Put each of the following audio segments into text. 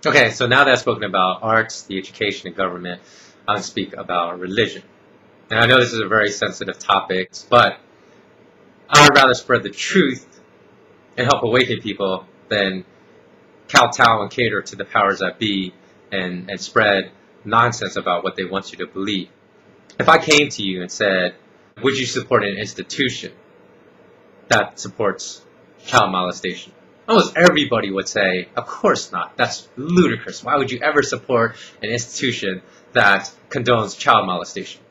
Okay, so now that I've spoken about arts, the education, and government, I'll speak about religion. And I know this is a very sensitive topic, but I would rather spread the truth and help awaken people than kowtow and cater to the powers that be and spread nonsense about what they want you to believe. If I came to you and said, would you support an institution that supports child molestation? Almost everybody would say, of course not. That's ludicrous. Why would you ever support an institution that condones child molestation?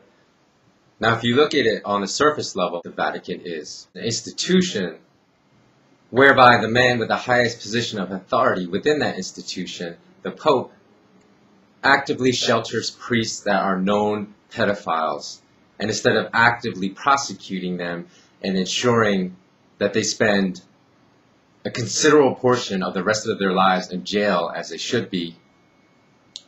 Now, if you look at it on the surface level, the Vatican is an institution whereby the man with the highest position of authority within that institution, the Pope, actively shelters priests that are known pedophiles. And instead of actively prosecuting them and ensuring that they spend a considerable portion of the rest of their lives in jail as they should be,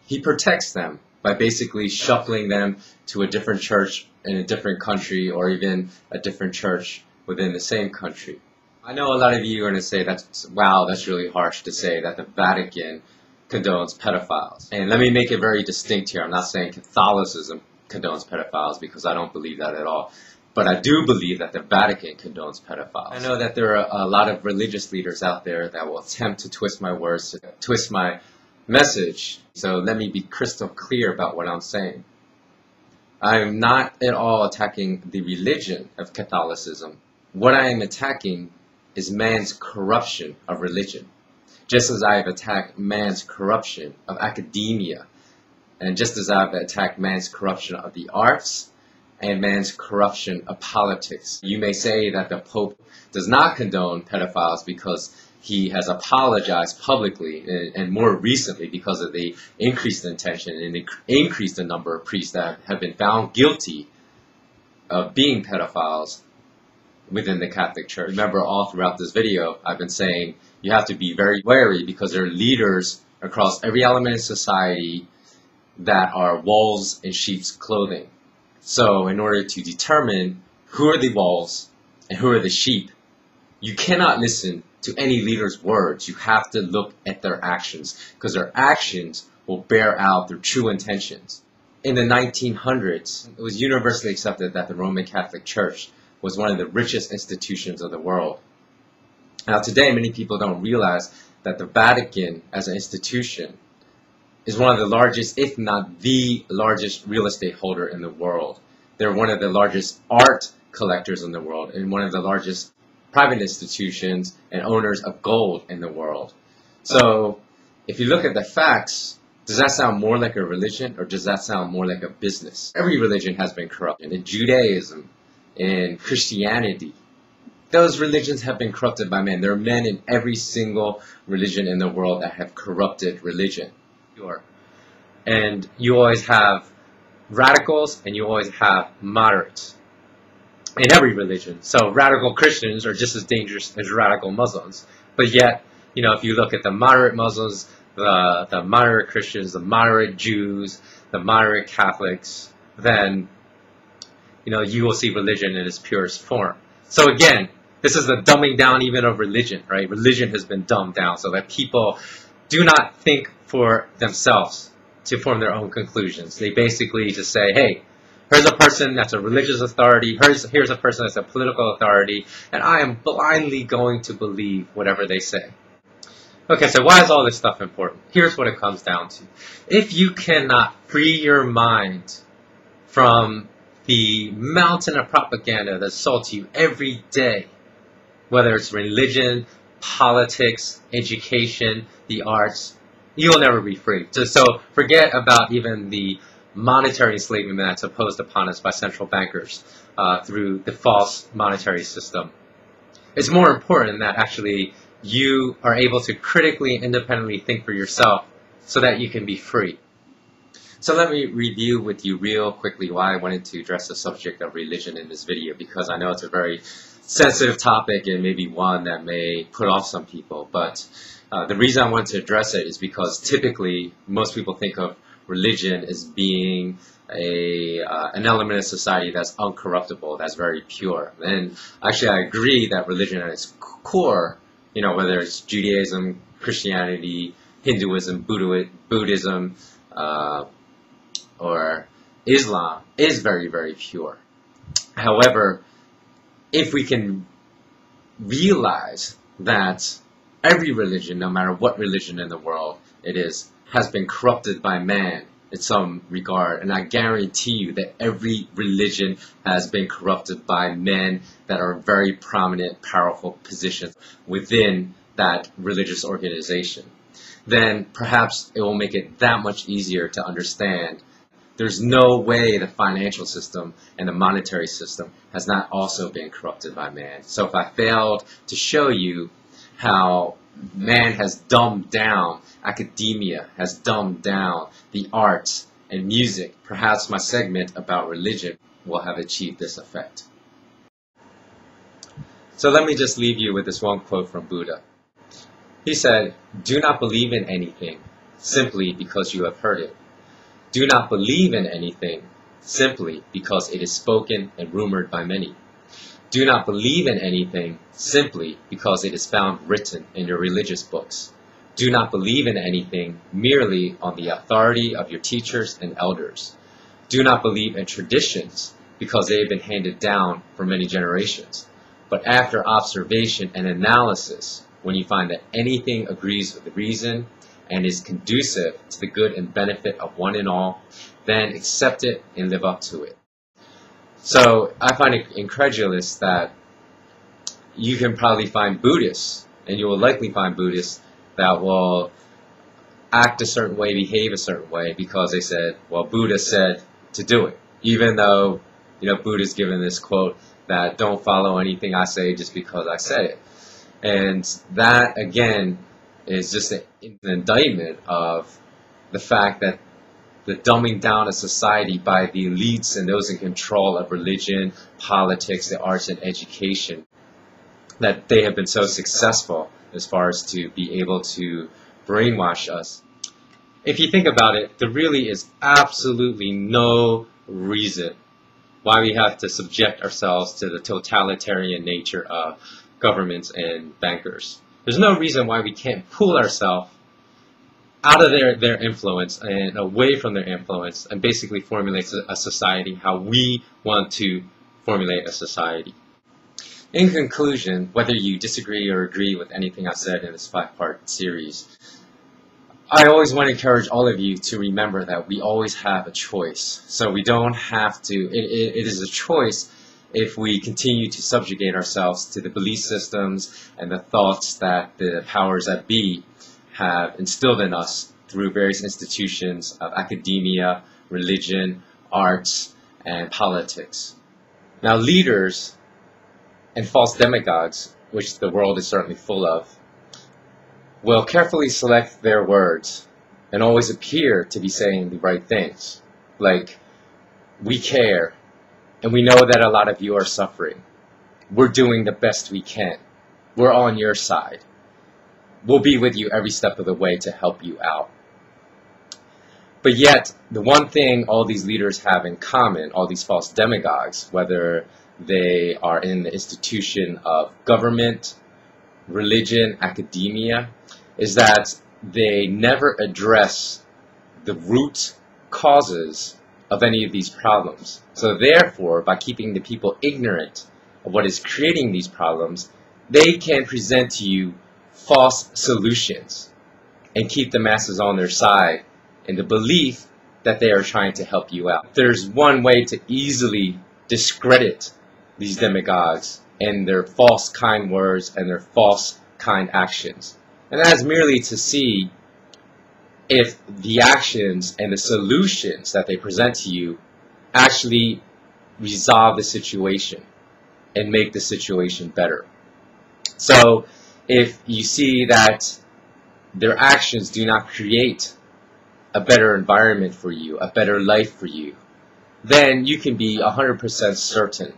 he protects them by basically shuffling them to a different church in a different country or even a different church within the same country. I know a lot of you are going to say, wow, that's really harsh to say that the Vatican condones pedophiles. And let me make it very distinct here. I'm not saying Catholicism condones pedophiles because I don't believe that at all. But I do believe that the Vatican condones pedophiles. I know that there are a lot of religious leaders out there that will attempt to twist my words, to twist my message. So let me be crystal clear about what I'm saying. I am not at all attacking the religion of Catholicism. What I am attacking is man's corruption of religion. Just as I have attacked man's corruption of academia, and just as I've attacked man's corruption of the arts, and man's corruption of politics. You may say that the Pope does not condone pedophiles because he has apologized publicly, and more recently because of the increased intention and the increased the number of priests that have been found guilty of being pedophiles within the Catholic Church. Remember, all throughout this video, I've been saying you have to be very wary because there are leaders across every element of society that are wolves in sheep's clothing. So in order to determine who are the wolves and who are the sheep, you cannot listen to any leader's words. You have to look at their actions because their actions will bear out their true intentions. In the 1900s, it was universally accepted that the Roman Catholic Church was one of the richest institutions of the world. Now today, many people don't realize that the Vatican as an institution is one of the largest, if not the largest, real estate holder in the world. They're one of the largest art collectors in the world and one of the largest private institutions and owners of gold in the world. So if you look at the facts, does that sound more like a religion or does that sound more like a business? Every religion has been corrupted. In Judaism, in Christianity, those religions have been corrupted by men. There are men in every single religion in the world that have corrupted religion. And you always have radicals and you always have moderates in every religion. So radical Christians are just as dangerous as radical Muslims. But yet, you know, if you look at the moderate Muslims, the moderate Christians, the moderate Jews, the moderate Catholics, then, you know, you will see religion in its purest form. So again, this is the dumbing down even of religion, right? Religion has been dumbed down so that people do not think for themselves to form their own conclusions. They basically just say, hey, here's a person that's a religious authority, here's a person that's a political authority, and I am blindly going to believe whatever they say. Okay, so why is all this stuff important? Here's what it comes down to. If you cannot free your mind from the mountain of propaganda that assaults you every day, whether it's religion, politics, education, the arts, you'll never be free. So forget about even the monetary enslavement that's imposed upon us by central bankers through the false monetary system. It's more important that actually you are able to critically and independently think for yourself so that you can be free. So let me review with you real quickly why I wanted to address the subject of religion in this video, because I know it's a very sensitive topic and maybe one that may put off some people. But the reason I want to address it is because typically most people think of religion as being an element of society that's uncorruptible, that's very pure. And actually I agree that religion at its core, you know, whether it's Judaism, Christianity, Hinduism, Buddhism, or Islam is very, very pure. However, if we can realize that every religion, no matter what religion in the world it is, has been corrupted by man in some regard, and I guarantee you that every religion has been corrupted by men that are in very prominent, powerful positions within that religious organization, then perhaps it will make it that much easier to understand there's no way the financial system and the monetary system has not also been corrupted by man. So if I failed to show you how man has dumbed down academia, has dumbed down the arts and music, perhaps my segment about religion will have achieved this effect. So let me just leave you with this one quote from Buddha. He said, "Do not believe in anything simply because you have heard it. Do not believe in anything simply because it is spoken and rumored by many. Do not believe in anything simply because it is found written in your religious books. Do not believe in anything merely on the authority of your teachers and elders. Do not believe in traditions because they have been handed down for many generations. But after observation and analysis, when you find that anything agrees with reason and is conducive to the good and benefit of one and all, then accept it and live up to it." So I find it incredulous that you can probably find Buddhists, and you will likely find Buddhists that will act a certain way, behave a certain way, because they said, well, Buddha said to do it. Even though, Buddha's given this quote that don't follow anything I say just because I said it. And that, again, is just an indictment of the fact that the dumbing down of society by the elites and those in control of religion, politics, the arts, and education, that they have been so successful as far as to be able to brainwash us. If you think about it, there really is absolutely no reason why we have to subject ourselves to the totalitarian nature of governments and bankers. There's no reason why we can't pull ourselves out of their influence and away from their influence and basically formulate a society how we want to formulate a society. In conclusion, whether you disagree or agree with anything I've said in this 5-part series, I always want to encourage all of you to remember that we always have a choice. So we don't have to, it is a choice if we continue to subjugate ourselves to the belief systems and the thoughts that the powers that be have instilled in us through various institutions of academia, religion, arts, and politics. Now, leaders and false demagogues, which the world is certainly full of, will carefully select their words and always appear to be saying the right things, like, we care, and we know that a lot of you are suffering. We're doing the best we can. We're on your side. We'll be with you every step of the way to help you out. But yet, the one thing all these leaders have in common, all these false demagogues, whether they are in the institution of government, religion, academia, is that they never address the root causes of any of these problems. So therefore, by keeping the people ignorant of what is creating these problems, they can present to you false solutions and keep the masses on their side in the belief that they are trying to help you out. There's one way to easily discredit these demagogues and their false kind words and their false kind actions. And that is merely to see if the actions and the solutions that they present to you actually resolve the situation and make the situation better. So if you see that their actions do not create a better environment for you, a better life for you, then you can be 100% certain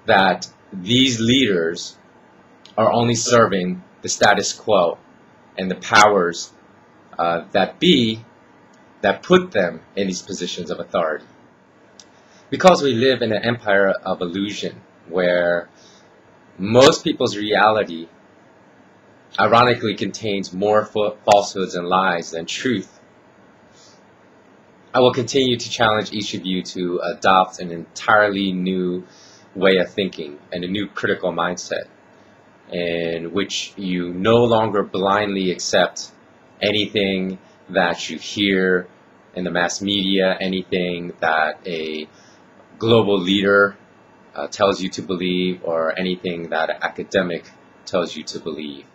that these leaders are only serving the status quo and the powers that be that put them in these positions of authority. Because we live in an empire of illusion where most people's reality ironically contains more falsehoods and lies than truth. I will continue to challenge each of you to adopt an entirely new way of thinking and a new critical mindset in which you no longer blindly accept anything that you hear in the mass media, anything that a global leader tells you to believe, or anything that an academic tells you to believe.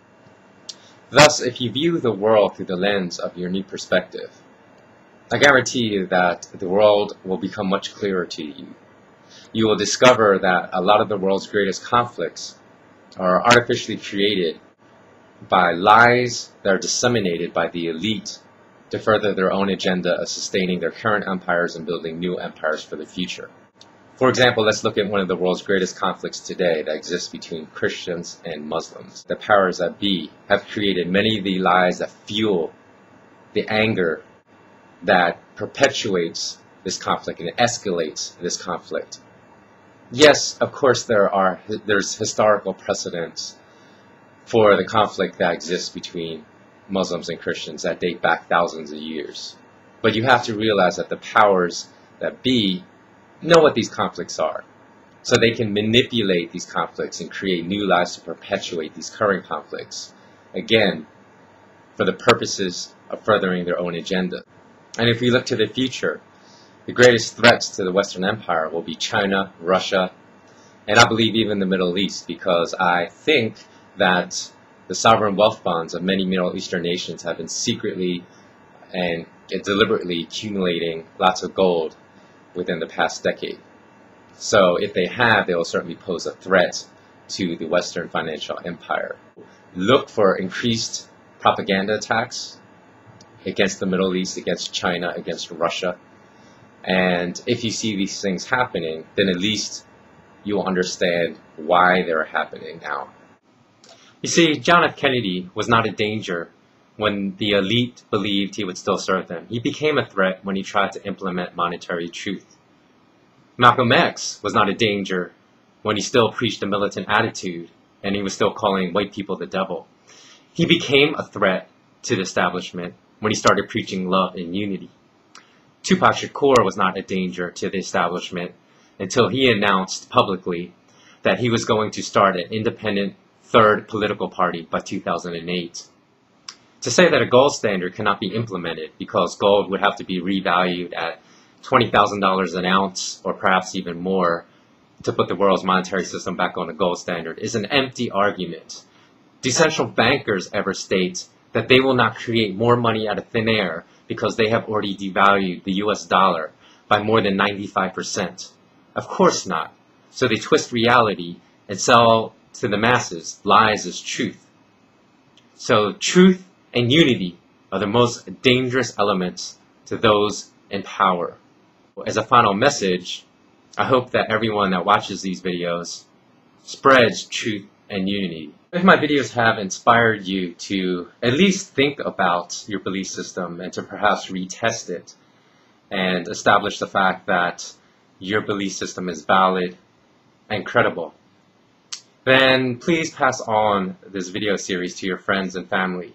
Thus, if you view the world through the lens of your new perspective, I guarantee you that the world will become much clearer to you. You will discover that a lot of the world's greatest conflicts are artificially created by lies that are disseminated by the elite to further their own agenda of sustaining their current empires and building new empires for the future. For example, let's look at one of the world's greatest conflicts today that exists between Christians and Muslims. The powers that be have created many of the lies that fuel the anger that perpetuates this conflict and escalates this conflict. Yes, of course there's historical precedents for the conflict that exists between Muslims and Christians that date back thousands of years. But you have to realize that the powers that be know what these conflicts are. So they can manipulate these conflicts and create new lies to perpetuate these current conflicts. Again, for the purposes of furthering their own agenda. And if we look to the future, the greatest threats to the Western Empire will be China, Russia, and I believe even the Middle East, because I think that the sovereign wealth funds of many Middle Eastern nations have been secretly and deliberately accumulating lots of gold within the past decade. So if they have, they will certainly pose a threat to the Western financial empire. Look for increased propaganda attacks against the Middle East, against China, against Russia. And if you see these things happening, then at least you will understand why they're happening now. You see, John F. Kennedy was not a danger when the elite believed he would still serve them. He became a threat when he tried to implement monetary truth. Malcolm X was not a danger when he still preached a militant attitude and he was still calling white people the devil. He became a threat to the establishment when he started preaching love and unity. Tupac Shakur was not a danger to the establishment until he announced publicly that he was going to start an independent third political party by 2008. To say that a gold standard cannot be implemented because gold would have to be revalued at $20,000 an ounce or perhaps even more to put the world's monetary system back on a gold standard is an empty argument. Do central bankers ever state that they will not create more money out of thin air because they have already devalued the US dollar by more than 95%? Of course not. So they twist reality and sell to the masses lies as truth. So truth and unity are the most dangerous elements to those in power. As a final message, I hope that everyone that watches these videos spreads truth and unity. If my videos have inspired you to at least think about your belief system and to perhaps retest it and establish the fact that your belief system is valid and credible, then please pass on this video series to your friends and family.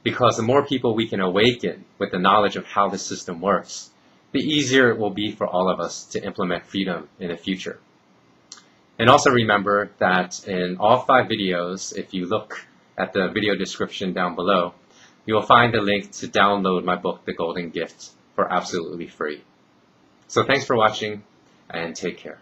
Because the more people we can awaken with the knowledge of how the system works, the easier it will be for all of us to implement freedom in the future. And also remember that in all 5 videos, if you look at the video description down below, you will find a link to download my book, The Golden Gift, for absolutely free. So thanks for watching and take care.